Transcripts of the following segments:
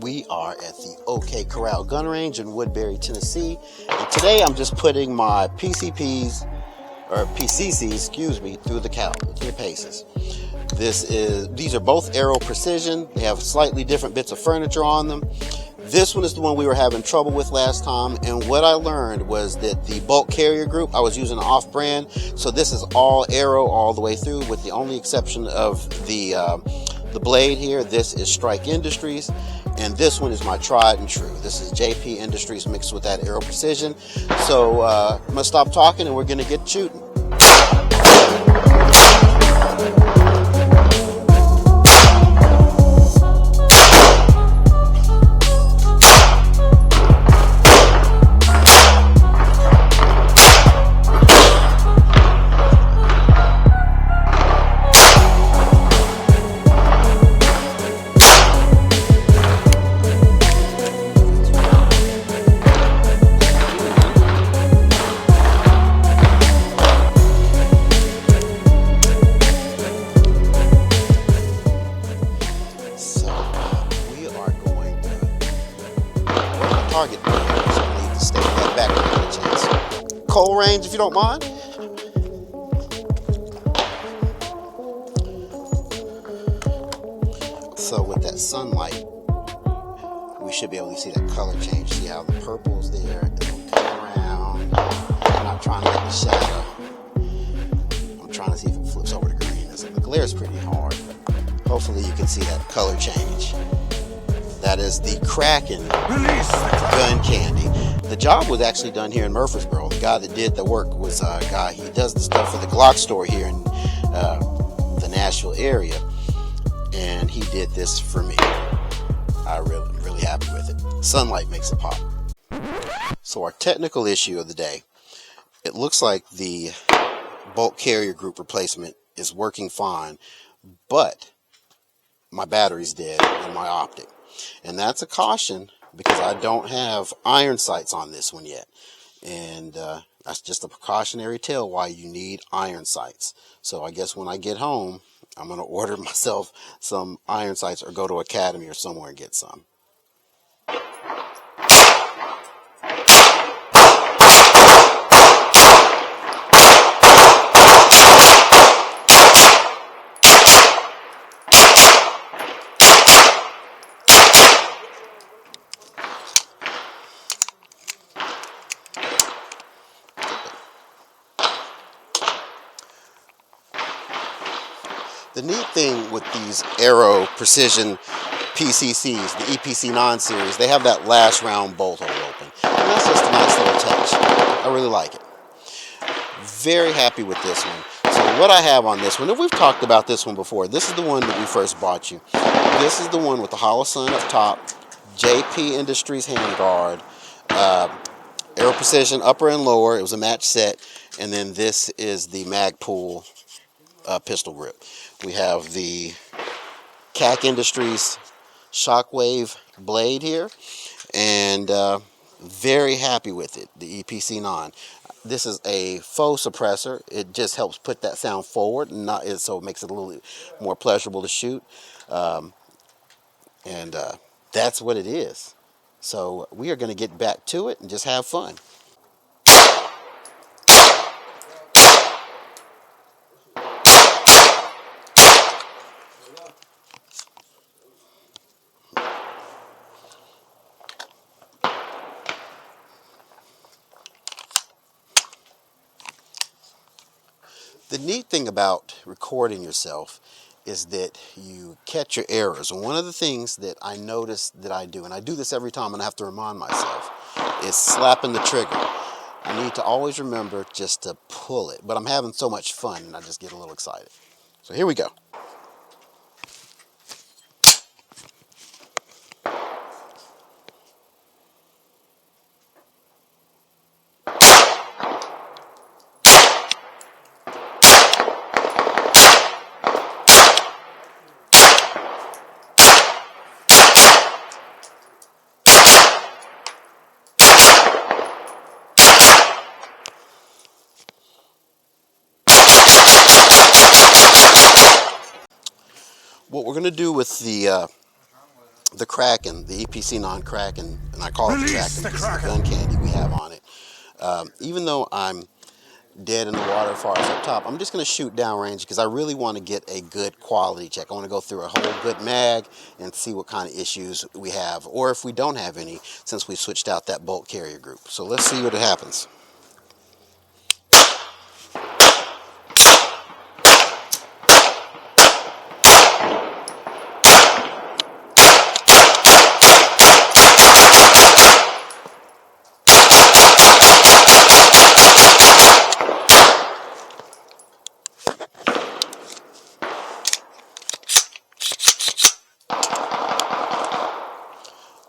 We are at the OK Corral gun range in Woodbury, Tennessee. And today I'm just putting my PCCs, through the paces. These are both Aero Precision. They have slightly different bits of furniture on them. This one is the one we were having trouble with last time, and what I learned was that the bulk carrier group, I was using an off-brand, so this is all Aero all the way through, with the only exception of the blade here. This is Strike Industries, and this one is my tried and true. This is JP Industries mixed with that Aero Precision. So I'm going to stop talking and we're going to get shooting. Target, so I need to stay that back a chance. Cold range, if you don't mind. So with that sunlight, we should be able to see that color change. See how the purple's there, and then come around. I'm not trying to get the shadow. I'm trying to see if it flips over to green. The glare is pretty hard, but hopefully you can see that color change. That is the Kraken gun candy. The job was actually done here in Murfreesboro. The guy that did the work was a guy, he does the stuff for the Glock store here in the Nashville area. And he did this for me. I'm really happy with it. Sunlight makes it pop. So our technical issue of the day. It looks like the bulk carrier group replacement is working fine, but my battery's dead in my optic. And that's a caution because I don't have iron sights on this one yet. And that's just a precautionary tale why you need iron sights. So I guess when I get home, I'm going to order myself some iron sights or go to Academy or somewhere and get some. The neat thing with these Aero Precision PCCs, the EPC non-series, they have that last round bolt hole open. And that's just a nice little touch. I really like it. Very happy with this one. So what I have on this one, and we've talked about this one before, this is the one that we first bought you. This is the one with the hollow sun up top, JP Industries handguard, Aero Precision upper and lower, it was a match set, and then this is the Magpul pistol grip. We have the CAC Industries Shockwave blade here, and very happy with it, the EPC non. This is a faux suppressor. It just helps put that sound forward, and so it makes it a little more pleasurable to shoot. That's what it is. So we are going to get back to it and just have fun. The neat thing about recording yourself is that you catch your errors. And one of the things that I notice that I do, and I do this every time and I have to remind myself, is slapping the trigger. I need to always remember just to pull it. But I'm having so much fun and I just get a little excited. So here we go. What we're going to do with the the Kraken, the EPC non-Kraken, and I call it the Kraken because of the gun candy we have on it. Even though I'm dead in the water as far as up top, I'm just going to shoot downrange because I really want to get a good quality check. I want to go through a whole good mag and see what kind of issues we have, or if we don't have any, since we switched out that bolt carrier group. So let's see what happens.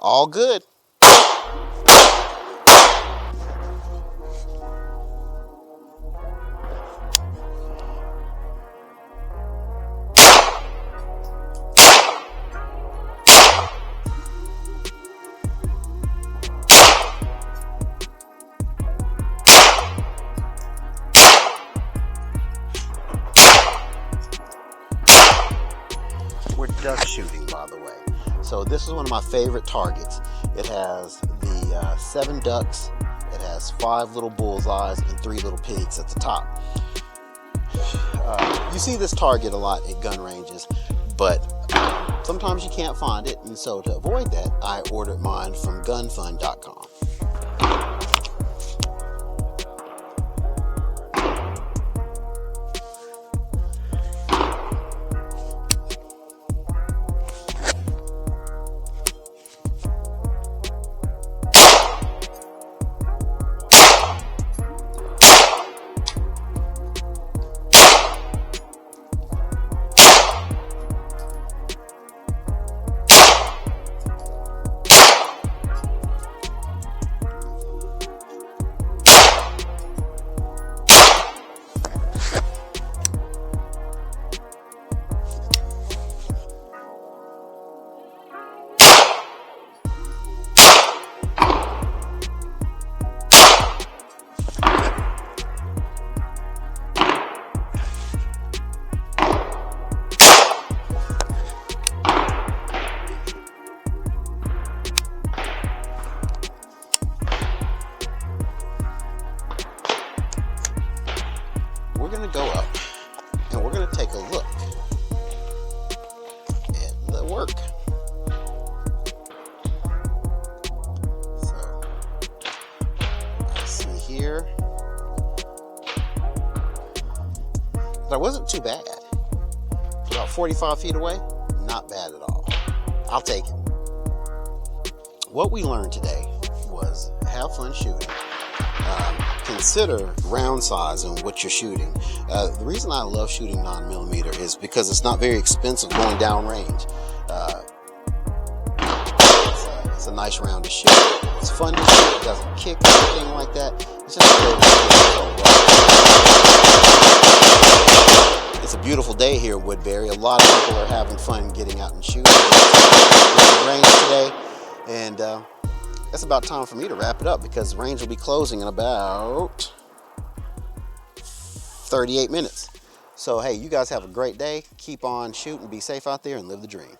All good. We're duck shooting, by the way. So this is one of my favorite targets. It has the 7 ducks, it has 5 little bullseyes, and 3 little pigs at the top. You see this target a lot at gun ranges, but sometimes you can't find it, and so to avoid that, I ordered mine from gunfund.com. We're going to go up and we're going to take a look at the work. So, let's see here. That wasn't too bad. About 45 feet away, not bad at all. I'll take it. What we learned today was have fun shooting. Consider round size and what you're shooting. The reason I love shooting 9mm is because it's not very expensive going down range. It's a nice round to shoot. It's fun to shoot. It doesn't kick or anything like that. It's just a great way. It's a beautiful day here in Woodbury. A lot of people are having fun getting out and shooting in the range today, and that's about time for me to wrap it up because the range will be closing in about 38 minutes. So hey, you guys have a great day. Keep on shooting, be safe out there, and live the dream.